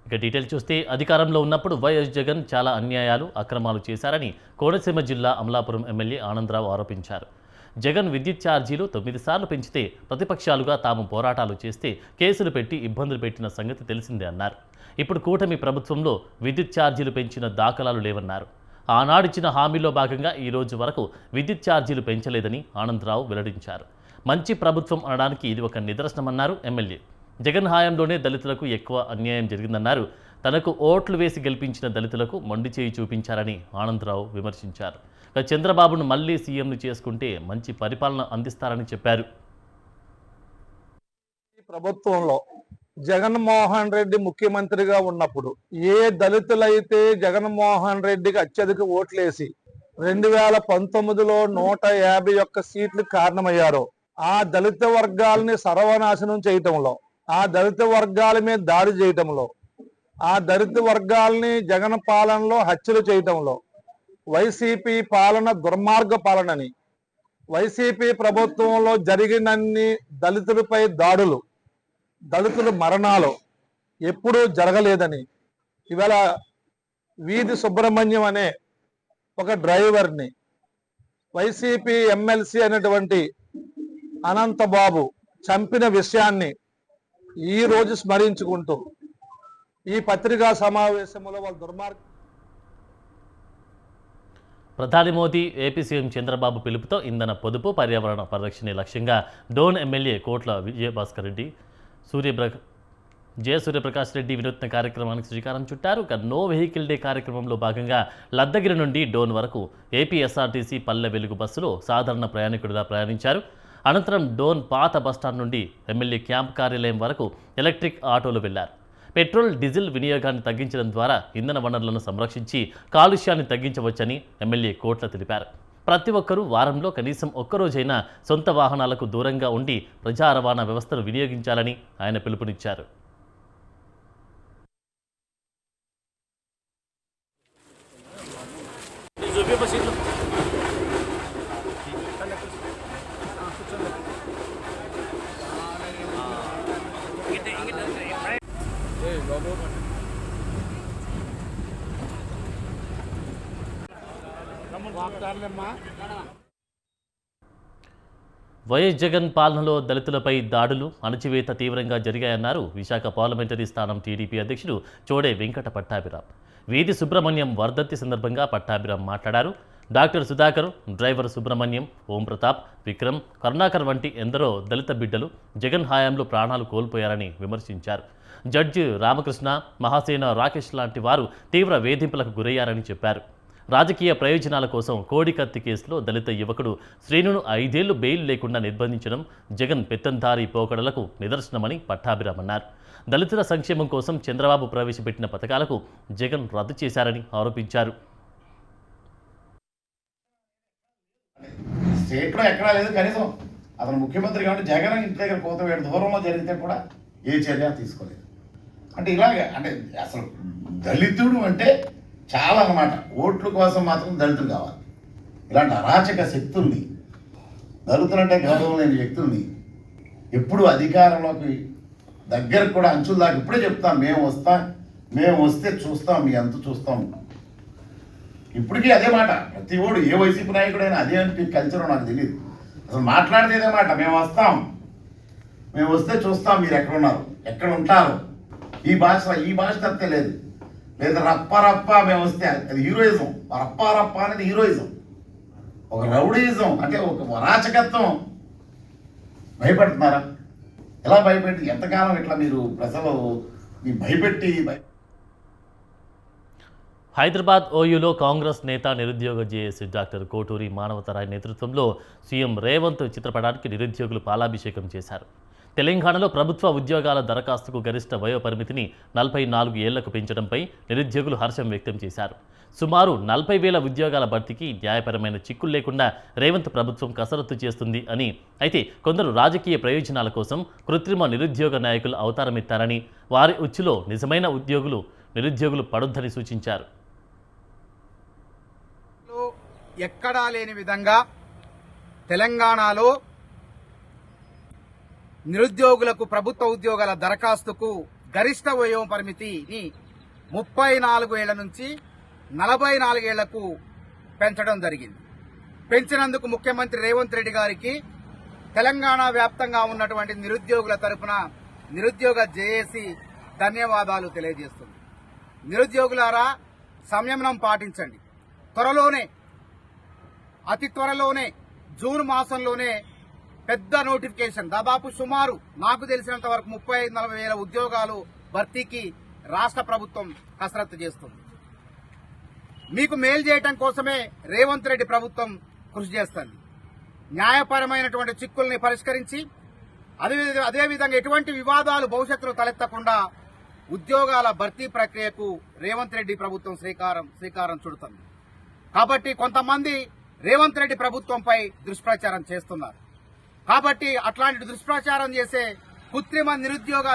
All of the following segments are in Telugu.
ఇక డీటెయిల్ చూస్తే అధికారంలో ఉన్నప్పుడు వైఎస్ జగన్ చాలా అన్యాయాలు అక్రమాలు చేశారని కోనసీమ జిల్లా అమలాపురం ఎమ్మెల్యే ఆనందరావు ఆరోపించారు. జగన్ విద్యుత్ ఛార్జీలు 9 సార్లు పెంచితే ప్రతిపక్షాలుగా తాము పోరాటాలు చేస్తే కేసులు పెట్టి ఇబ్బందులు పెట్టిన సంగతి తెలిసిందే అన్నారు. ఇప్పుడు కూటమి ప్రభుత్వంలో విద్యుత్ ఛార్జీలు పెంచిన దాఖలాలు లేవన్నారు. ఆనాడిచ్చిన హామీలో భాగంగా ఈ రోజు వరకు విద్యుత్ ఛార్జీలు పెంచలేదని ఆనందరావు వెల్లడించారు. మంచి ప్రభుత్వం అనడానికి ఇది ఒక నిదర్శనమన్నారు ఎమ్మెల్యే. జగన్ హయాంలోనే దళితులకు ఎక్కువ అన్యాయం జరిగిందన్నారు. తనకు ఓట్లు వేసి గెలిపించిన దళితులకు మొండి చేయి చూపించారని ఆనందరావు విమర్శించారు. చంద్రబాబును మళ్లీ సీఎంను చేసుకుంటే మంచి పరిపాలన అందిస్తారని చెప్పారు. ప్రభుత్వంలో జగన్మోహన్ రెడ్డి ముఖ్యమంత్రిగా ఉన్నప్పుడు ఏ దళితులైతే జగన్మోహన్ రెడ్డికి అత్యధిక ఓట్లేసి 2019లో 151 సీట్లు కారణమయ్యారో ఆ దళిత వర్గాలని సర్వనాశనం చేయటంలో, ఆ దళిత వర్గాల మీద దాడి చేయటంలో, ఆ దళిత వర్గాలని జగన్ పాలనలో హత్యలు చేయటంలో వైసీపీ పాలన దుర్మార్గ పాలనని, వైసీపీ ప్రభుత్వంలో జరిగినన్ని దళితులపై దాడులు, దళితుల మరణాలు ఎప్పుడూ జరగలేదని ఇవాళ వీధి సుబ్రహ్మణ్యం అనే ఒక డ్రైవర్ని వైసీపీ ఎమ్మెల్సీ అనేటువంటి అనంతబాబు చంపిన విషయాన్ని ఈ రోజు స్మరించుకుంటూ ఈ పత్రికా సమావేశంలో వాళ్ళ దుర్మార్గ ప్రధాని మోదీ, ఏపీ సీఎం చంద్రబాబు పిలుపుతో ఇంధన పొదుపు, పర్యావరణ పరిరక్షణ లక్ష్యంగా డోన్ ఎమ్మెల్యే కోట్ల విజయభాస్కర్ రెడ్డి, సూర్యప్రకాష్ రెడ్డి వినూత్న కార్యక్రమానికి శ్రీకారం చుట్టారు. నో వెహికల్ డే కార్యక్రమంలో భాగంగా లద్దగిరి నుండి డోన్ వరకు ఏపీ ఎస్ఆర్టీసీ పల్లె వెలుగు బస్సులో సాధారణ ప్రయాణికుడిగా ప్రయాణించారు. అనంతరం డోన్ పాత బస్టాండ్ నుండి ఎమ్మెల్యే క్యాంప్ కార్యాలయం వరకు ఎలక్ట్రిక్ ఆటోలో వెళ్లారు. పెట్రోల్, డీజిల్ వినియోగాన్ని తగ్గించడం ద్వారా ఇంధన వనరులను సంరక్షించి కాలుష్యాన్ని తగ్గించవచ్చని ఎమ్మెల్యే కోట్ల తెలిపారు. ప్రతి ఒక్కరూ వారంలో కనీసం ఒక్కరోజైనా సొంత వాహనాలకు దూరంగా ఉండి ప్రజా రవాణా వ్యవస్థను వినియోగించాలని ఆయన పిలుపునిచ్చారు. వైఎస్ జగన్ పాలనలో దళితులపై దాడులు, అణచివేత తీవ్రంగా జరిగాయన్నారు విశాఖ పార్లమెంటరీ స్థానం టీడీపీ అధ్యక్షుడు చోడే వెంకట పట్టాభిరామ్. వీధి సుబ్రహ్మణ్యం వర్ధంతి సందర్భంగా పట్టాభిరామ్ మాట్లాడారు. డాక్టర్ సుధాకర్, డ్రైవర్ సుబ్రహ్మణ్యం, ఓం ప్రతాప్, విక్రమ్, కరుణాకర్ వంటి ఎందరో దళిత బిడ్డలు జగన్ హయాంలో ప్రాణాలు కోల్పోయారని విమర్శించారు. జడ్జి రామకృష్ణ, మహాసేన రాకేష్ లాంటి వారు తీవ్ర వేధింపులకు గురయ్యారని చెప్పారు. రాజకీయ ప్రయోజనాల కోసం కోడికత్తి కేసులో దళిత యువకుడు శ్రీనును 5 ఏళ్లు బెయిల్ లేకుండా నిర్బంధించడం జగన్ పెత్తందారీ పోకడలకు నిదర్శనమని పట్టాభిరామ్ అన్నారు. దళితుల సంక్షేమం కోసం చంద్రబాబు ప్రవేశపెట్టిన పథకాలకు జగన్ రద్దు చేశారని ఆరోపించారు. స్టేట్లో ఎక్కడా లేదు. కనీసం అతను ముఖ్యమంత్రి కాబట్టి జగన్ ఇంటి దగ్గర పోతే దూరంలో జరిగితే కూడా ఏ చర్య తీసుకోలేదు. అంటే ఇలాగే అంటే అసలు దళితుడు అంటే చాలా అన్నమాట. ఓట్ల కోసం మాత్రం దళితులు కావాలి. ఇలాంటి అరాచక శక్తుల్ని, దళితులంటే గౌరవం లేని వ్యక్తుల్ని ఎప్పుడు అధికారంలోకి దగ్గరకు కూడా అంచుల దాకా ఇప్పుడే చెప్తాం, మేము వస్తే చూస్తాం, మీ అంత చూస్తాం. ఇప్పటికీ అదే మాట. ప్రతి ఓడు ఏ వైసీపీ నాయకుడైనా అదే కల్చర్ నాకు తెలియదు. అసలు మాట్లాడితే ఇదే మాట, మేము వస్తే చూస్తాం, మీరు ఎక్కడున్నారు, ఎక్కడ ఉంటారు. ఈ భాష తప్పే లేదు. లేదా రప్ప మేము వస్తే అది హీరోయిజం. రప్ప అనేది హీరోయిజం, ఒక రౌడీయిజం, అంటే ఒక అరాచకత్వం. భయపడుతున్నారా? ఎలా భయపెట్టి ఎంతకాలం ఇట్లా మీరు ప్రజలు భయపెట్టి హైదరాబాద్ ఓయూలో కాంగ్రెస్ నేత, నిరుద్యోగ జేఏసీ డాక్టర్ కోటూరి మానవతరాయ్ నేతృత్వంలో సీఎం రేవంత్ చిత్రపటానికి నిరుద్యోగులు పాలాభిషేకం చేశారు. తెలంగాణలో ప్రభుత్వ ఉద్యోగాల దరఖాస్తుకు గరిష్ట వయోపరిమితిని 44 ఏళ్లకు పెంచడంపై నిరుద్యోగులు హర్షం వ్యక్తం చేశారు. సుమారు 40,000 ఉద్యోగాల భర్తీకి న్యాయపరమైన చిక్కులు లేకుండా రేవంత్ ప్రభుత్వం కసరత్తు చేస్తుంది అని, అయితే కొందరు రాజకీయ ప్రయోజనాల కోసం కృత్రిమ నిరుద్యోగ నాయకులు అవతారమెత్తారని, వారి ఉచ్చులో నిజమైన నిరుద్యోగులు పడొద్దని సూచించారు. ఎక్కడా లేని విధంగా తెలంగాణలో నిరుద్యోగులకు ప్రభుత్వ ఉద్యోగాల దరఖాస్తుకు గరిష్ట వయో పరిమితిని 34 ఏళ్ల నుంచి 44 ఏళ్లకు పెంచడం జరిగింది. పెంచినందుకు ముఖ్యమంత్రి రేవంత్ రెడ్డి గారికి తెలంగాణ వ్యాప్తంగా ఉన్నటువంటి నిరుద్యోగుల తరపున నిరుద్యోగ జేఏసీ ధన్యవాదాలు తెలియజేస్తుంది. నిరుద్యోగులారా, సంయమనం పాటించండి. అతి త్వరలోనే జూన్ మాసంలోనే పెద్ద నోటిఫికేషన్, దాదాపు సుమారు నాకు తెలిసినంత వరకు 35-40 వేల ఉద్యోగాలు భర్తీకి రాష్ట్ర ప్రభుత్వం కసరత్తు చేస్తుంది. మీకు మేలు చేయటం కోసమే రేవంత్ రెడ్డి ప్రభుత్వం కృషి చేస్తుంది. న్యాయపరమైనటువంటి చిక్కుల్ని పరిష్కరించి అదేవిధంగా ఎటువంటి వివాదాలు భవిష్యత్తులో తలెత్తకుండా ఉద్యోగాల భర్తీ ప్రక్రియకు రేవంత్ రెడ్డి ప్రభుత్వం శ్రీకారం చుడుతుంది. కాబట్టి కొంతమంది రేవంత్ రెడ్డి ప్రభుత్వంపై దుష్ప్రచారం చేస్తున్నారు. కాబట్టి అట్లాంటి దుష్ప్రచారం చేసే కృత్రిమ నిరుద్యోగ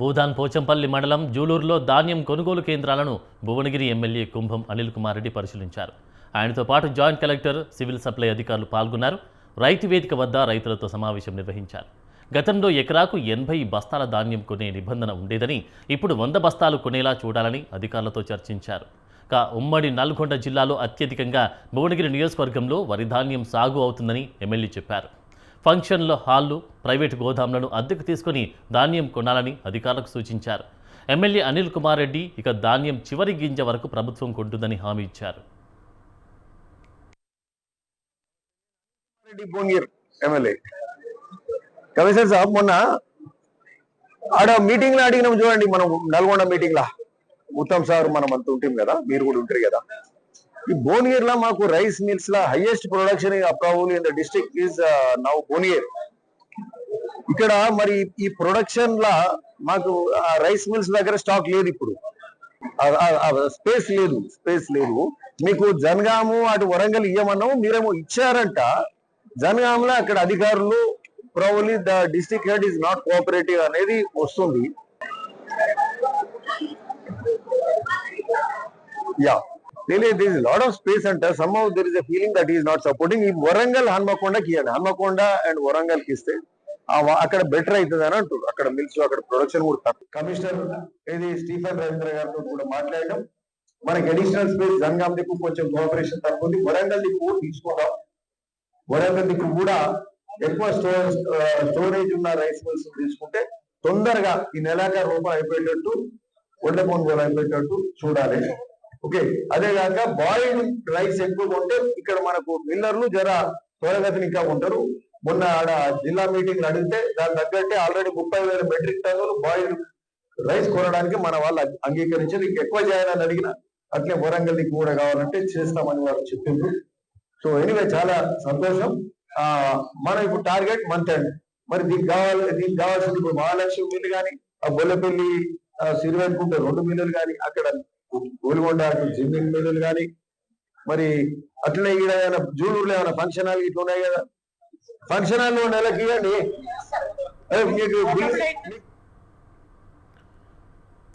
భూదాన్ పోచంపల్లి మండలం జూలూరులో ధాన్యం కొనుగోలు కేంద్రాలను భువనగిరి ఎమ్మెల్యే కుంభం అనిల్ కుమార్ రెడ్డి పరిశీలించారు. ఆయనతో పాటు జాయింట్ కలెక్టర్, సివిల్ సప్లై అధికారులు పాల్గొన్నారు. రైతు వేదిక వద్ద రైతులతో సమావేశం నిర్వహించారు. గతంలో ఎకరాకు 80 బస్తాల ధాన్యం కొనే నిబంధన ఉండేదని, ఇప్పుడు 100 బస్తాలు కొనేలా చూడాలని అధికారులతో చర్చించారు. ఉమ్మడి నల్గొండ జిల్లాలో అత్యధికంగా భువనగిరి నియోజకవర్గంలో వరి ధాన్యం సాగు అవుతుందని ఎమ్మెల్యే చెప్పారు. ఫంక్షన్ల హాళ్లు, ప్రైవేటు గోదాంలను అద్దెకు తీసుకుని ధాన్యం కొనాలని అధికారులకు సూచించారు. ఎమ్మెల్యే అనిల్ కుమార్ రెడ్డి ధాన్యం చివరి గింజ వరకు ప్రభుత్వం కొంటుందని హామీ ఇచ్చారు. ఎమ్మెల్యే కమిషనర్ సాబ్ మొన్న ఆడ మీటింగ్ లో అడిగినాం చూడండి, మనం నల్గొండ మీటింగ్ లా ఉత్తమ్ సార్ మనం అంత ఉంటాం కదా, మీరు కూడా ఉంటారు కదా. ఈ భువనగిరి లా మాకు రైస్ మిల్స్ లా highest production approval in the district is now Bhuvanagiri. ఇక్కడ మరి ఈ ప్రొడక్షన్ లా మాకు రైస్ మిల్స్ దగ్గర స్టాక్ లేదు, ఇప్పుడు స్పేస్ లేదు. మీకు జనగాము అటు వరంగల్ ఇయ్యమన్నాము, మీరేమో ఇచ్చారంట. జనగాంలో అక్కడ అధికారులు probably the district head is not cooperative అనేది వస్తుంది. there is a lot of space and somehow there is a feeling that he is not supporting. ఈ వరంగల్ హన్మకొండకి ఇవ్వండి, హన్మకొండ అండ్ వరంగల్ కి ఇస్తే అక్కడ బెటర్ అవుతుంది అని అంటారు. అక్కడ మిల్స్, అక్కడ ప్రొడక్షన్ కూడా తక్కువ. కమిషనర్ ఏది స్టీఫెన్ రవీంద్ర గారితో కూడా మాట్లాడడం, మనకి అడిషనల్ స్పేస్ జనగాం దిక్కు కొంచెం కోఆపరేషన్ తక్కువ ఉంది. వరంగల్ దిక్కు కూడా తీసుకుంటాం. వరంగల్ దిక్కు కూడా ఎక్కువ స్టోరేజ్ ఉన్న రైస్ మిల్స్ తీసుకుంటే తొందరగా ఈ నెలాఖరు రూపాయలు అయిపోయేటట్టు, ఒడ్ల కొనుగోలు అయిపోయేటట్టు చూడాలి. ఓకే, అదే కాక బాయిల్డ్ రైస్ ఎక్కువగా ఉంటే ఇక్కడ మనకు మిల్లర్లు జర త్వరగతిని ఇంకా ఉంటారు. మొన్న ఆడ జిల్లా మీటింగ్లు అడిగితే దాని తగ్గట్టే ఆల్రెడీ 30,000 మెట్రిక్ టన్నులు బాయిల్డ్ రైస్ కొనడానికి మన వాళ్ళు అంగీకరించారు. ఇంకెక్కువ చేయాలని అడిగిన అట్లే వరంగల్ కూడా కావాలంటే చేస్తామని వాళ్ళు చెప్పిండ్రు. సో ఎనీవే చాలా సంతోషం. మనం ఇప్పుడు టార్గెట్ మంత్ ఎండ్. మరి దీనికి కావాల్సింది ఇప్పుడు మహాలక్ష్మి మిల్లు కానీ, ఆ బొల్లపల్లి సిరివెట్టుకుంటే 2 మిల్లులు కానీ, అక్కడ గోల్గొండ జిమ్మింగ్ మిల్లులు కానీ, మరి అట్లనే ఈడ ఏమైనా జూలూరులో ఏమైనా ఫంక్షన్ హాల్ ఇట్లా ఉన్నాయి కదా, ఫంక్షన్ హాల్లో నెలకి ఇవ్వండి.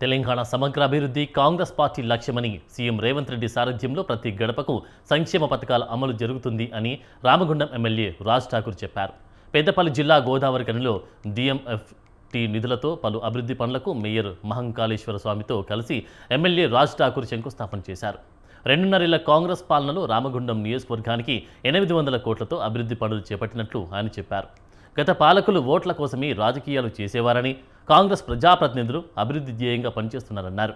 తెలంగాణ సమగ్ర అభివృద్ధి కాంగ్రెస్ పార్టీ లక్ష్యమని సీఎం రేవంత్ రెడ్డి సారథ్యంలో ప్రతి గడపకు సంక్షేమ పథకాల అమలు జరుగుతుంది అని రామగుండం ఎమ్మెల్యే రాజ్ ఠాకూర్ చెప్పారు. పెద్దపల్లి జిల్లా గోదావరి కనిలో DMFT నిధులతో పలు అభివృద్ధి పనులకు మేయర్ మహంకాళేశ్వర స్వామితో కలిసి ఎమ్మెల్యే రాజ్ ఠాకూర్ శంకుస్థాపన చేశారు. 2.5 ఏళ్ల కాంగ్రెస్ పాలనలో రామగుండం నియోజకవర్గానికి 800 కోట్లతో అభివృద్ధి పనులు చేపట్టినట్లు ఆయన చెప్పారు. గత పాలకులు ఓట్ల కోసమే రాజకీయాలు చేసేవారని, కాంగ్రెస్ ప్రజాప్రతినిధులు అభివృద్ధి ధ్యేయంగా పనిచేస్తున్నారన్నారు.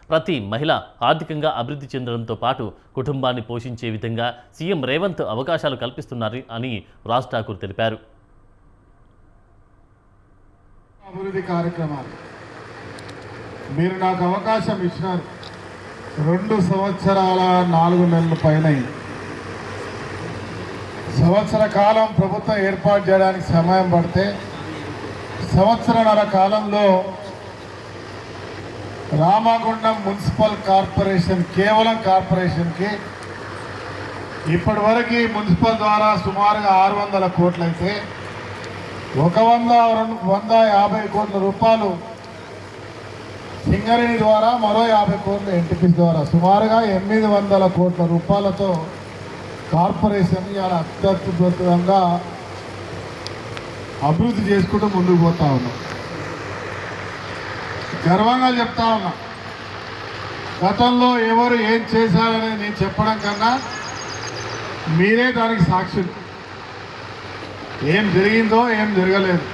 ప్రతి మహిళ ఆర్థికంగా అభివృద్ధి చెందడంతో పాటు కుటుంబాన్ని పోషించే విధంగా సీఎం రేవంత్ అవకాశాలు కల్పిస్తున్నారు అని రాజ్ ఠాకూర్ తెలిపారు. అభివృద్ధి కార్యక్రమాలు మీరు నాకు అవకాశం ఇచ్చినారు. 2 సంవత్సరాల 4 నెలల పైన సంవత్సర కాలం ప్రభుత్వం ఏర్పాటు చేయడానికి సమయం పడితే, సంవత్సరన్నర కాలంలో రామగుండం మున్సిపల్ కార్పొరేషన్, కేవలం కార్పొరేషన్కి ఇప్పటి వరకు మున్సిపల్ ద్వారా సుమారుగా 600 కోట్లు అయితే 150 కోట్ల రూపాయలు సింగరేణి ద్వారా, మరో 50 కోట్ల NTPC ద్వారా సుమారుగా 800 కోట్ల రూపాయలతో కార్పొరేషన్ ఇలా అత్యద్భుతంగా అభివృద్ధి చేసుకుంటూ ముందుకు పోతా ఉన్నాం. గర్వంగా చెప్తా ఉన్నా, గతంలో ఎవరు ఏం చేశారనేది నేను చెప్పడం కన్నా మీరే దానికి సాక్షులు. ఏం జరిగిందో ఏం జరగలేదు.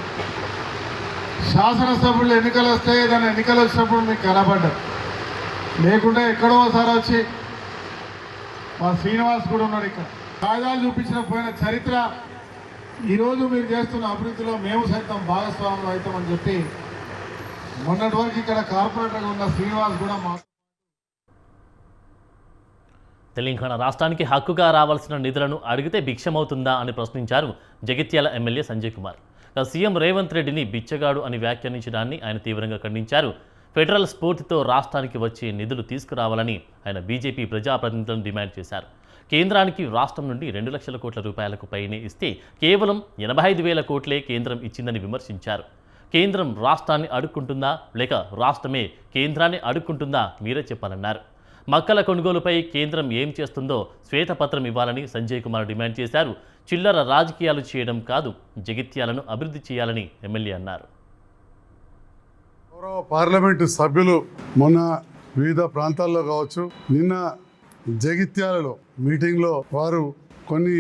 శాసనసభ్యులు ఎన్నికలు వస్తే దాని ఎన్నికలు వచ్చినప్పుడు మీకు కనబడ్డారు, లేకుంటే ఎక్కడో ఒకసారి వచ్చి మా శ్రీనివాస్ కూడా ఉన్నాడు ఇక్కడ కాగితాలు చూపించిన పోయిన చరిత్ర. ఈరోజు మీరు చేస్తున్న అభివృద్ధిలో మేము సైతం భాగస్వాములు అవుతామని చెప్పి మొన్నటి వరకు ఇక్కడ కార్పొరేటర్గా ఉన్న శ్రీనివాస్ కూడా మా తెలంగాణ రాష్ట్రానికి హక్కుగా రావాల్సిన నిధులను అడిగితే భిక్షమవుతుందా అని ప్రశ్నించారు జగిత్యాల ఎమ్మెల్యే సంజయ్ కుమార్. సీఎం రేవంత్ రెడ్డిని బిచ్చగాడు అని వ్యాఖ్యానించడాన్ని ఆయన తీవ్రంగా ఖండించారు. ఫెడరల్ స్ఫూర్తితో రాష్ట్రానికి వచ్చే నిధులు తీసుకురావాలని ఆయన బీజేపీ ప్రజాప్రతినిధులను డిమాండ్ చేశారు. కేంద్రానికి రాష్ట్రం నుండి 2 లక్షల కోట్ల రూపాయలకు పైనే ఇస్తే కేవలం 85,000 కోట్లే కేంద్రం ఇచ్చిందని విమర్శించారు. కేంద్రం రాష్ట్రాన్ని అడుక్కుంటుందా లేక రాష్ట్రమే కేంద్రాన్ని అడుక్కుంటుందా మీరే చెప్పాలన్నారు. మక్కల కొనుగోలుపై కేంద్రం ఏం చేస్తుందో శ్వేతపత్రం ఇవ్వాలని సంజయ్ కుమార్ డిమాండ్ చేశారు. చిల్లర రాజకీయాలు చేయడం కాదు, జగిత్యాలను అభివృద్ధి చేయాలని ఎమ్మెల్యే అన్నారు. గౌరవ పార్లమెంటు సభ్యులు మొన్న వివిధ ప్రాంతాల్లో కావచ్చు, నిన్న జగిత్యాలలో మీటింగ్లో వారు కొన్ని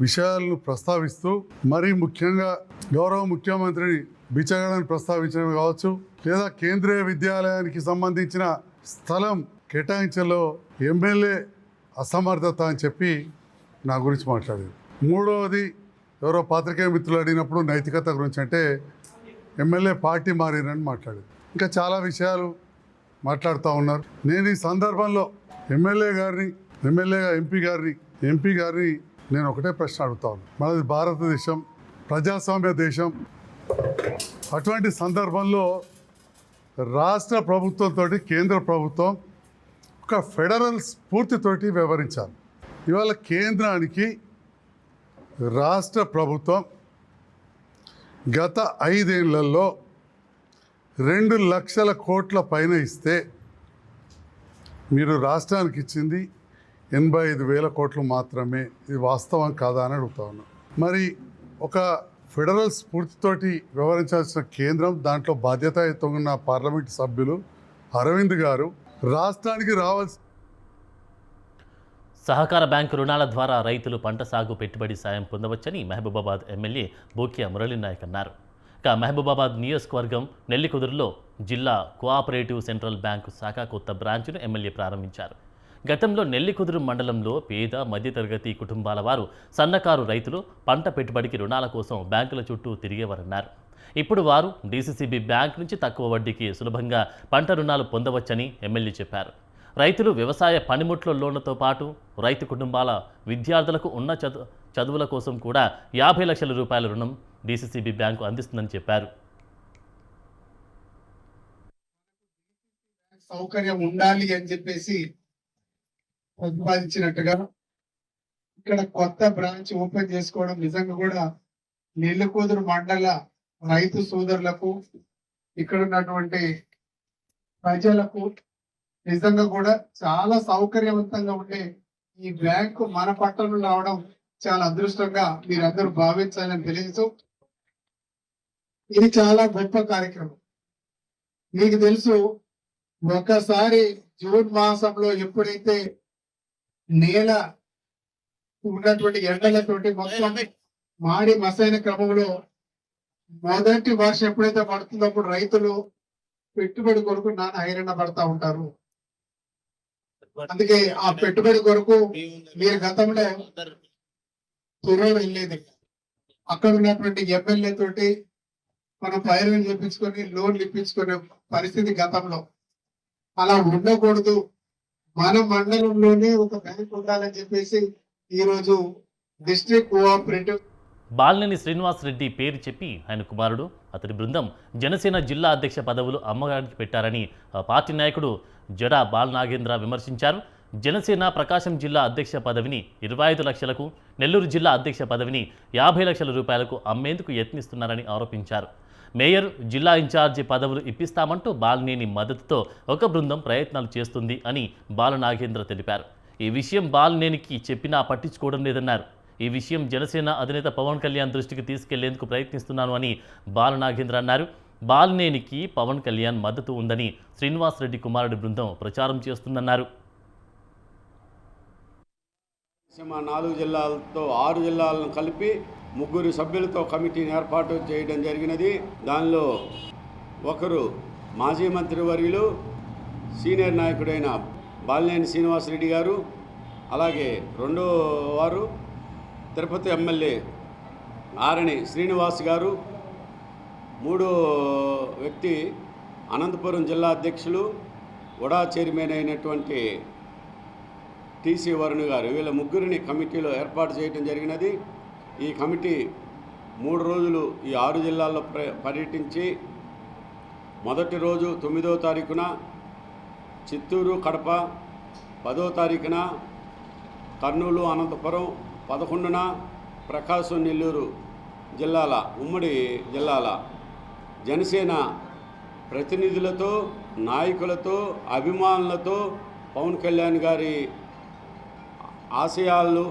విషయాలను ప్రస్తావిస్తూ మరీ ముఖ్యంగా గౌరవ ముఖ్యమంత్రిని బిచ్చగాడని ప్రస్తావించడం కావచ్చు, లేదా కేంద్రీయ విద్యాలయానికి సంబంధించిన స్థలం కేటాయించలో ఎమ్మెల్యే అసమర్థత అని చెప్పి నా గురించి మాట్లాడారు. మూడవది ఎవరో పాత్రికేయ మిత్రులు అడిగినప్పుడు నైతికత గురించి అంటే ఎమ్మెల్యే పార్టీ మారినని మాట్లాడారు. ఇంకా చాలా విషయాలు మాట్లాడుతూ ఉన్నారు. నేను ఈ సందర్భంలో ఎంపీ గారిని నేను ఒకటే ప్రశ్న అడుగుతా ఉన్నాను. మనది భారతదేశం, ప్రజాస్వామ్య దేశం. అటువంటి సందర్భంలో రాష్ట్ర ప్రభుత్వంతో కేంద్ర ప్రభుత్వం ఒక ఫెడరల్ స్ఫూర్తితోటి వ్యవహరించాలి. ఇవాళ కేంద్రానికి రాష్ట్ర ప్రభుత్వం గత 5 ఏళ్లలో 2 లక్షల కోట్ల పైన ఇస్తే మీరు రాష్ట్రానికి ఇచ్చింది 85,000 కోట్లు మాత్రమే. ఇది వాస్తవం కాదా అని అడుగుతా ఉన్నా. మరి ఒక ఫెడరల్ స్ఫూర్తితోటి వ్యవహరించాల్సిన కేంద్రం, దాంట్లో బాధ్యతాయుతంగా ఉన్న పార్లమెంటు సభ్యులు అరవింద్ గారు రాష్ట్రానికి రావాల్సి సహకార బ్యాంకు రుణాల ద్వారా రైతులు పంట సాగు పెట్టుబడి సాయం పొందవచ్చని మహబూబాబాద్ ఎమ్మెల్యే బూక్యా మురళీనాయక్ అన్నారు. ఇక మహబూబాబాద్ నియోజకవర్గం నెల్లికుదురులో జిల్లా కోఆపరేటివ్ సెంట్రల్ బ్యాంకు శాఖ కొత్త బ్రాంచ్ను ఎమ్మెల్యే ప్రారంభించారు. గతంలో నెల్లికుదురు మండలంలో పేద మధ్యతరగతి కుటుంబాల వారు, సన్నకారు రైతులు పంట పెట్టుబడికి రుణాల కోసం బ్యాంకుల చుట్టూ తిరిగేవారన్నారు. ఇప్పుడు వారు డీసీసీబీ బ్యాంక్ నుంచి తక్కువ వడ్డీకి సులభంగా పంట రుణాలు పొందవచ్చని ఎమ్మెల్యే చెప్పారు. రైతులు వ్యవసాయ పనిముట్ల లోన్లతో పాటు రైతు కుటుంబాల విద్యార్థులకు ఉన్న చదువుల కోసం కూడా 50 లక్షల రూపాయల రుణం డీసీసీబీ బ్యాంకు అందిస్తుందని చెప్పారు. సౌకర్యం ఉండాలి అని చెప్పేసి ప్రతిపాదించినట్టుగా ఇక్కడ కొత్త బ్రాంచ్ ఓపెన్ చేసుకోవడం నిజంగా కూడా నెల్లికుదురు మండల రైతు సోదరులకు, ఇక్కడ ఉన్నటువంటి ప్రజలకు నిజంగా కూడా చాలా సౌకర్యవంతంగా ఉండే ఈ బ్యాంకు మన పట్టణంలో రావడం చాలా అదృష్టంగా మీరందరూ భావించాలని తెలియజేస్తూ, ఇది చాలా గొప్ప కార్యక్రమం. మీకు తెలుసు, ఒకసారి జూన్ మాసంలో ఎప్పుడైతే నేల ఉన్నటువంటి ఎండలతోటి మొత్తం మాడి మసైన క్రమంలో మొదటి వర్షం ఎప్పుడైతే పడుతుందో అప్పుడు రైతులు పెట్టుబడి కొరకు నాన్న హైరాణ పడతా ఉంటారు. అందుకే ఆ పెట్టుబడి కొరకు మీరు గతంలో తుర్రలు వెళ్ళేది, అక్కడ ఉన్నటువంటి ఎమ్మెల్యే తోటి మనం పైరులు చేపించుకొని లోన్లు ఇప్పించుకునే పరిస్థితి గతంలో. అలా ఉండకూడదు, మన మండలంలోనే ఒక బ్యాంక్ ఉండాలని చెప్పేసి ఈరోజు డిస్ట్రిక్ట్ కోఆపరేటివ్ బాలినేని శ్రీనివాస్ రెడ్డి పేరు చెప్పి ఆయన కుమారుడు, అతడి బృందం జనసేన జిల్లా అధ్యక్ష పదవులు అమ్మగారికి పెట్టారని పార్టీ నాయకుడు జడా బాలనాగేంద్ర విమర్శించారు. జనసేన ప్రకాశం జిల్లా అధ్యక్ష పదవిని 25 లక్షలకు, నెల్లూరు జిల్లా అధ్యక్ష పదవిని 50 లక్షల రూపాయలకు అమ్మేందుకు యత్నిస్తున్నారని ఆరోపించారు. మేయర్, జిల్లా ఇన్ఛార్జి పదవులు ఇప్పిస్తామంటూ బాలినేని మద్దతుతో ఒక బృందం ప్రయత్నాలు చేస్తుంది అని బాలనాగేంద్ర తెలిపారు. ఈ విషయం బాలినేనికి చెప్పినా పట్టించుకోవడం లేదన్నారు. ఈ విషయం జనసేన అధినేత పవన్ కళ్యాణ్ దృష్టికి తీసుకెళ్లేందుకు ప్రయత్నిస్తున్నాను అని బాలనాగేంద్ర అన్నారు. బాలినేనికి పవన్ కళ్యాణ్ మద్దతు ఉందని శ్రీనివాస్ రెడ్డి కుమారుడి బృందం ప్రచారం చేస్తుందన్నారు. 4 జిల్లాలతో 6 జిల్లాలను కలిపి 3 సభ్యులతో కమిటీని ఏర్పాటు చేయడం జరిగినది. దానిలో ఒకరు మాజీ మంత్రివర్యులు సీనియర్ నాయకుడైన బాలినేని శ్రీనివాసరెడ్డి గారు, అలాగే రెండో వారు తిరుపతి ఎమ్మెల్యే ఆరణి శ్రీనివాస్ గారు, మూడో వ్యక్తి అనంతపురం జిల్లా అధ్యక్షులు వడా చైర్మన్ అయినటువంటి టీసీ వరుణ్ గారు. వీళ్ళ ముగ్గురిని కమిటీలో ఏర్పాటు చేయడం జరిగినది. ఈ కమిటీ 3 రోజులు ఈ 6 జిల్లాల్లో పర్యటించి మొదటి రోజు 9వ తారీఖున చిత్తూరు కడప, 10వ తారీఖున కర్నూలు అనంతపురం, 11న ప్రకాశం నెల్లూరు జిల్లాల ఉమ్మడి జిల్లాల జనసేన ప్రతినిధులతో, నాయకులతో, అభిమానులతో పవన్ కళ్యాణ్ గారి ఆశయాలు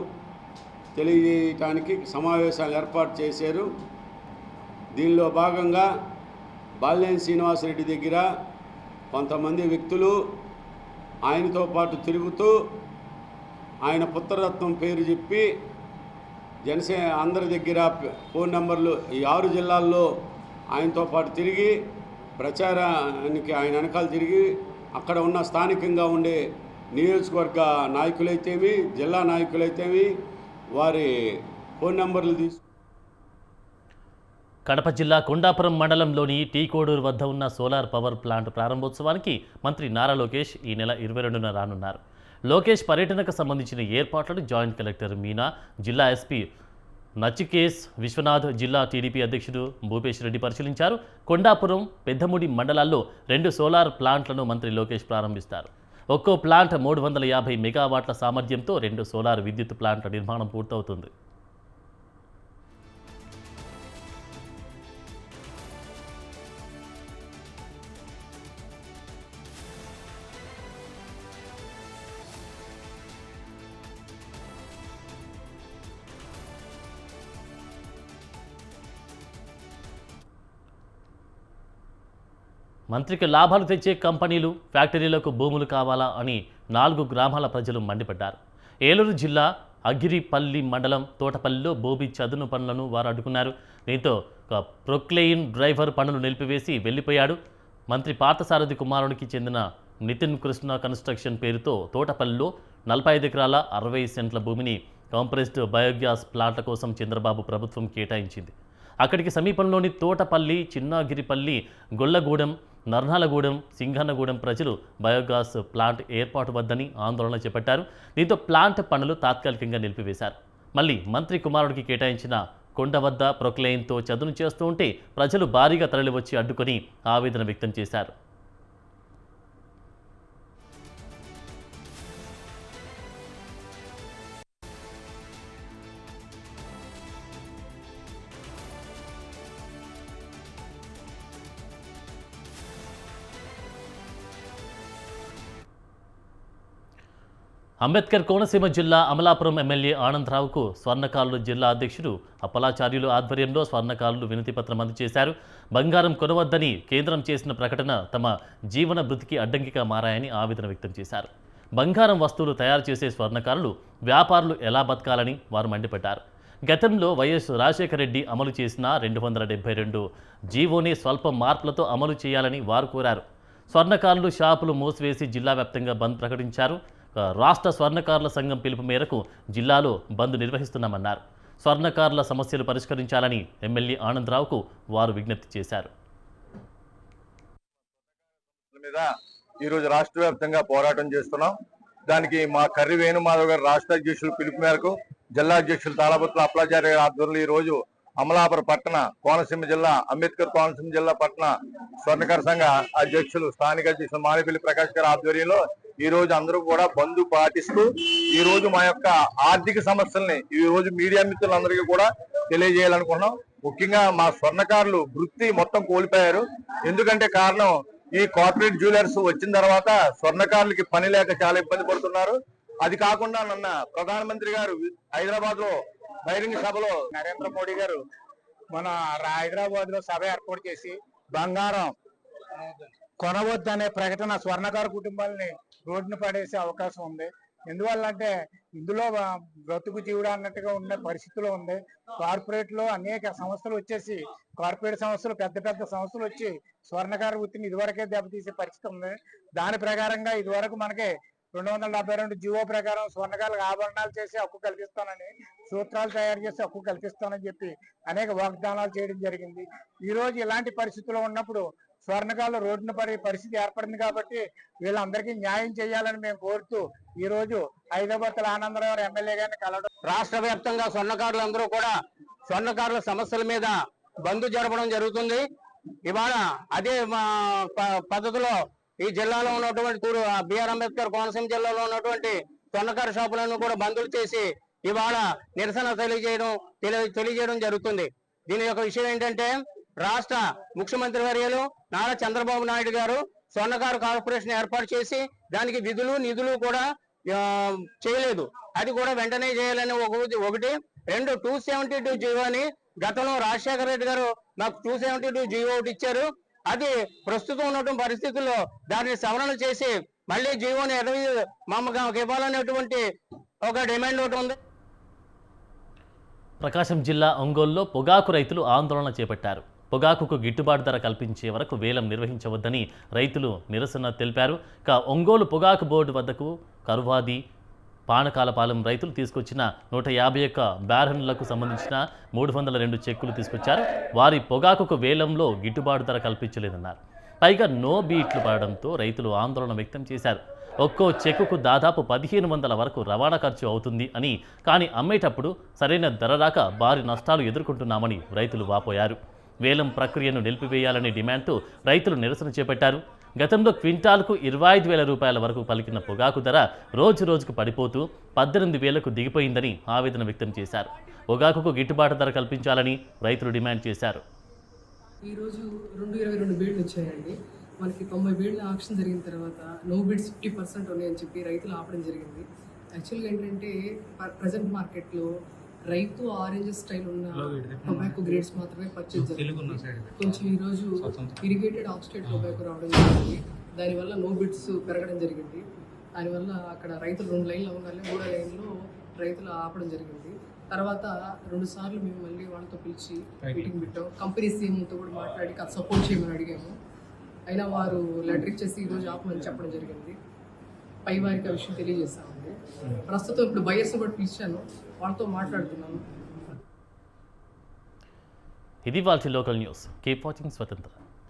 తెలియజేయటానికి సమావేశాలు ఏర్పాటు చేశారు. దీనిలో భాగంగా బాలినేని శ్రీనివాసరెడ్డి దగ్గర కొంతమంది వ్యక్తులు ఆయనతో పాటు తిరుగుతూ ఆయన పుత్రరత్నం పేరు చెప్పి జనసేన అందరి దగ్గర ఫోన్ నెంబర్లు ఈ 6 జిల్లాల్లో ఆయనతో పాటు తిరిగి ప్రచారానికి ఆయన వెనకాల తిరిగి అక్కడ ఉన్న స్థానికంగా ఉండే నియోజకవర్గ నాయకులైతేమి, జిల్లా నాయకులైతేమి వారి ఫోన్ నెంబర్లు తీసుకు కడప జిల్లా కొండాపురం మండలంలోని టీ కోడూరు వద్ద ఉన్న సోలార్ పవర్ ప్లాంట్ ప్రారంభోత్సవానికి మంత్రి నారా లోకేష్ ఈ నెల 22న రానున్నారు. లోకేష్ పర్యటనకు సంబంధించిన ఏర్పాట్లను జాయింట్ కలెక్టర్ మీనా, జిల్లా ఎస్పీ నచికేశ్ విశ్వనాథ్, జిల్లా టీడీపీ అధ్యక్షుడు భూపేష్ రెడ్డి పరిశీలించారు. కొండాపురం, పెద్దముడి మండలాల్లో 2 సోలార్ ప్లాంట్లను మంత్రి లోకేష్ ప్రారంభిస్తారు. ఒక్కో ప్లాంట్ 350 మెగావాట్ల సామర్థ్యంతో 2 సోలార్ విద్యుత్ ప్లాంట్ల నిర్మాణం పూర్తవుతుంది. మంత్రికి లాభాలు తెచ్చే కంపెనీలు, ఫ్యాక్టరీలకు భూములు కావాలా అని 4 గ్రామాల ప్రజలు మండిపడ్డారు. ఏలూరు జిల్లా అగిరిపల్లి మండలం తోటపల్లిలో బోబీ చదును పనులను వారు అడ్డుకున్నారు. దీంతో ప్రొక్లెయిన్ డ్రైవర్ పనులు నిలిపివేసి వెళ్లిపోయాడు. మంత్రి పార్థసారథి కుమారునికి చెందిన నితిన్ కృష్ణ కన్స్ట్రక్షన్ పేరుతో తోటపల్లిలో 45 ఎకరాల 60 సెంట్ల భూమిని కంప్రెస్డ్ బయోగ్యాస్ ప్లాంట్ల కోసం చంద్రబాబు ప్రభుత్వం కేటాయించింది. అక్కడికి సమీపంలోని తోటపల్లి, చిన్నగిరిపల్లి, గొల్లగూడెం, నర్నాలగూడెం, సింగన్నగూడెం ప్రజలు బయోగ్యాస్ ప్లాంట్ ఏర్పాటు వద్దని ఆందోళన చేపట్టారు. దీంతో ప్లాంట్ పనులు తాత్కాలికంగా నిలిపివేశారు. మళ్ళీ మంత్రి కుమారుడికి కేటాయించిన కొండ వద్ద ప్రొక్లెయిన్తో చదును చేస్తూ ఉంటే ప్రజలు భారీగా తరలివచ్చి అడ్డుకొని ఆవేదన వ్యక్తం చేశారు. అంబేద్కర్ కోనసీమ జిల్లా అమలాపురం ఎమ్మెల్యే ఆనందరావుకు స్వర్ణకారులు జిల్లా అధ్యక్షుడు అప్పలాచార్యులు ఆధ్వర్యంలో స్వర్ణకారులు వినతిపత్రం అందజేశారు. బంగారం కొనవద్దని కేంద్రం చేసిన ప్రకటన తమ జీవన భృతికి అడ్డంకిగా మారాయని ఆవేదన వ్యక్తం చేశారు. బంగారం వస్తువులు తయారు చేసే స్వర్ణకారులు, వ్యాపారులు ఎలా బతకాలని వారు మండిపడ్డారు. గతంలో వైఎస్ రాజశేఖర రెడ్డి అమలు చేసిన 272 జీవోని స్వల్ప మార్పులతో అమలు చేయాలని వారు కోరారు. స్వర్ణకారులు షాపులు మూసివేసి జిల్లా వ్యాప్తంగా బంద్ ప్రకటించారు. రాష్ట్ర స్వర్ణకారుల సంఘం పిలుపు మేరకు జిల్లాలో బంద్ నిర్వహిస్తున్నామన్నారు. స్వర్ణకారుల సమస్యలు పరిష్కరించాలని ఎమ్మెల్యే ఆనందరావుకు వారు విజ్ఞప్తి చేశారు. ఈరోజు రాష్ట్ర వ్యాప్తంగా పోరాటం చేస్తున్నాం. దానికి మా కర్రి వేణుమాధవ్ గారు రాష్ట్ర అధ్యక్షుల పిలుపు మేరకు జిల్లా అధ్యక్షులు తాళబొత్తుల అప్పలాచార్య గారి ఆధ్వర్యంలో ఈ రోజు అమలాపురం పట్టణ కోనసీమ జిల్లా అంబేద్కర్ కోనసీమ జిల్లా పట్టణ స్వర్ణకార సంఘ అధ్యక్షులు స్థానిక అధ్యక్షులు మానేపల్లి ప్రకాష్ గారి ఆధ్వర్యంలో ఈ రోజు అందరూ కూడా బంద్ పాటిస్తూ ఈ రోజు మా యొక్క ఆర్థిక సమస్యల్ని ఈ రోజు మీడియా మిత్రులందరికీ కూడా తెలియజేయాలనుకున్నాం. ముఖ్యంగా మా స్వర్ణకారులు వృత్తి మొత్తం కోల్పోయారు. ఎందుకంటే కారణం ఈ కార్పొరేట్ జ్యువెలర్స్ వచ్చిన తర్వాత స్వర్ణకారులకి పని లేక చాలా ఇబ్బంది పడుతున్నారు. అది కాకుండా నిన్న ప్రధానమంత్రి గారు హైదరాబాద్ లో బహిరంగ సభలో నరేంద్ర మోడీ గారు మన హైదరాబాద్ లో సభ ఏర్పాటు చేసి బంగారం కొనవద్దనే ప్రకటన స్వర్ణకారు కుటుంబాలని రోడ్డున పడేసే అవకాశం ఉంది. ఎందువల్ల అంటే ఇందులో బ్రతుకు జీవుడు అన్నట్టుగా ఉన్న పరిస్థితిలో ఉంది. కార్పొరేట్ లో అనేక సంస్థలు వచ్చేసి కార్పొరేట్ సంస్థలు పెద్ద పెద్ద సంస్థలు వచ్చి స్వర్ణకార వృత్తిని ఇదివరకే దెబ్బతీసే పరిస్థితి ఉంది. దాని ప్రకారంగా ఇదివరకు మనకి 272 జీవో ప్రకారం స్వర్ణకారులకు ఆభరణాలు చేసి హక్కు కల్పిస్తానని, సూత్రాలు తయారు చేసి హక్కు కల్పిస్తానని చెప్పి అనేక వాగ్దానాలు చేయడం జరిగింది. ఈ రోజు ఇలాంటి పరిస్థితుల్లో ఉన్నప్పుడు స్వర్ణకారులు రోడ్డున పడే పరిస్థితి ఏర్పడింది కాబట్టి వీళ్ళందరికీ న్యాయం చేయాలని మేము కోరుతూ ఈ రోజు హైదరాబాద్ ఆనందరావు ఎమ్మెల్యే గారిని కలవడం. రాష్ట్ర వ్యాప్తంగా స్వర్ణకారులందరూ కూడా స్వర్ణకారుల సమస్యల మీద బంద్ జరపడం జరుగుతుంది. ఇవాళ అదే పద్ధతిలో ఈ జిల్లాలో ఉన్నటువంటి బిఆర్ అంబేద్కర్ కోనసీమ జిల్లాలో ఉన్నటువంటి స్వర్ణకారు షాపులను కూడా బందులు చేసి ఇవాళ నిరసన తెలియజేయడం జరుగుతుంది. దీని యొక్క విషయం ఏంటంటే రాష్ట్ర ముఖ్యమంత్రి వర్యులు నారా చంద్రబాబు నాయుడు గారు స్వర్ణకారు కార్పొరేషన్ ఏర్పాటు చేసి దానికి విధులు నిధులు కూడా చేయలేదు. అది కూడా వెంటనే చేయాలని ఒకటి. 272 జీవో అని గతంలో రాజశేఖర రెడ్డి గారు నాకు 272 జీవో ఒకటి ఇచ్చారు. అది ప్రస్తుతం ఉన్నటువంటి పరిస్థితుల్లో దాన్ని సవరణ చేసి మళ్ళీ జీవోని మాకు ఇవ్వాలనేటువంటి ఒక డిమాండ్ ఒకటి ఉంది. ప్రకాశం జిల్లా ఒంగోలులో పొగాకు రైతులు ఆందోళన చేపట్టారు. పొగాకుకు గిట్టుబాటు ధర కల్పించే వరకు వేలం నిర్వహించవద్దని రైతులు నిరసన తెలిపారు. ఒంగోలు పొగాకు బోర్డు వద్దకు కరువాది పానకాలపాలెం రైతులు తీసుకొచ్చిన 151 బ్యారన్లకు సంబంధించిన 302 చెక్కులు తీసుకొచ్చారు. వారి పొగాకుకు వేలంలో గిట్టుబాటు ధర కల్పించలేదన్నారు. పైగా నో బీట్లు పడడంతో రైతులు ఆందోళన వ్యక్తం చేశారు. ఒక్కో చెక్కుకు దాదాపు 1500 వరకు రవాణా ఖర్చు అవుతుంది అని, కానీ అమ్మేటప్పుడు సరైన ధర రాక భారీ నష్టాలు ఎదుర్కొంటున్నామని రైతులు వాపోయారు. వేలం ప్రక్రియను నిలిపివేయాలనే డిమాండ్తో రైతులు నిరసన చేపట్టారు. గతంలో క్వింటాల్కు 25,000 రూపాయల వరకు పలికిన పొగాకు ధర రోజు రోజుకు పడిపోతూ 18,000కు దిగిపోయిందని ఆవేదన వ్యక్తం చేశారు. పొగాకుకు గిట్టుబాటు ధర కల్పించాలని రైతులు డిమాండ్ చేశారు. ఈరోజు 222 బీడ్లు వచ్చాయండి. మనకి 90 బీడ్ల ఆక్షన్ జరిగిన తర్వాత నో బిడ్స్ 50% ఉన్నాయని చెప్పి రైతులు ఆపడం జరిగింది. యాక్చువల్గా ఏంటంటే ప్రజెంట్ మార్కెట్లో రైతు ఆరెంజ్ స్టైల్ ఉన్న టొబాకో గ్రేడ్స్ మాత్రమే పర్చేజ్ జరుగుతుంది. కొంచెం ఈరోజు ఇరిగేటెడ్ ఆక్సిడేట్ టొబాకో రావడం జరిగింది. దానివల్ల నో బిడ్స్ పెరగడం జరిగింది. దానివల్ల అక్కడ రైతులు 2 లైన్లు అవ్వగానే 3వ లైన్లో రైతులు ఆపడం జరిగింది. తర్వాత 2 సార్లు మేము మళ్ళీ వాళ్ళతో పిలిచి మీటింగ్ పెట్టాం. కంపెనీ సీఎంతో కూడా మాట్లాడి సపోర్ట్ చేయమని అడిగాము. అయినా వారు లెటర్ ఇచ్చేసి ఈరోజు ఆపమని చెప్పడం జరిగింది. పై వారికి ఆ విషయం తెలియజేస్తామండి. ప్రస్తుతం ఇప్పుడు బయర్స్ కూడా పిలిచాను, వాళ్ళతో మాట్లాడుతున్నాను. ఇది వాళ్ళ లోకల్ న్యూస్. కీప్ వాచింగ్ స్వతంత్ర.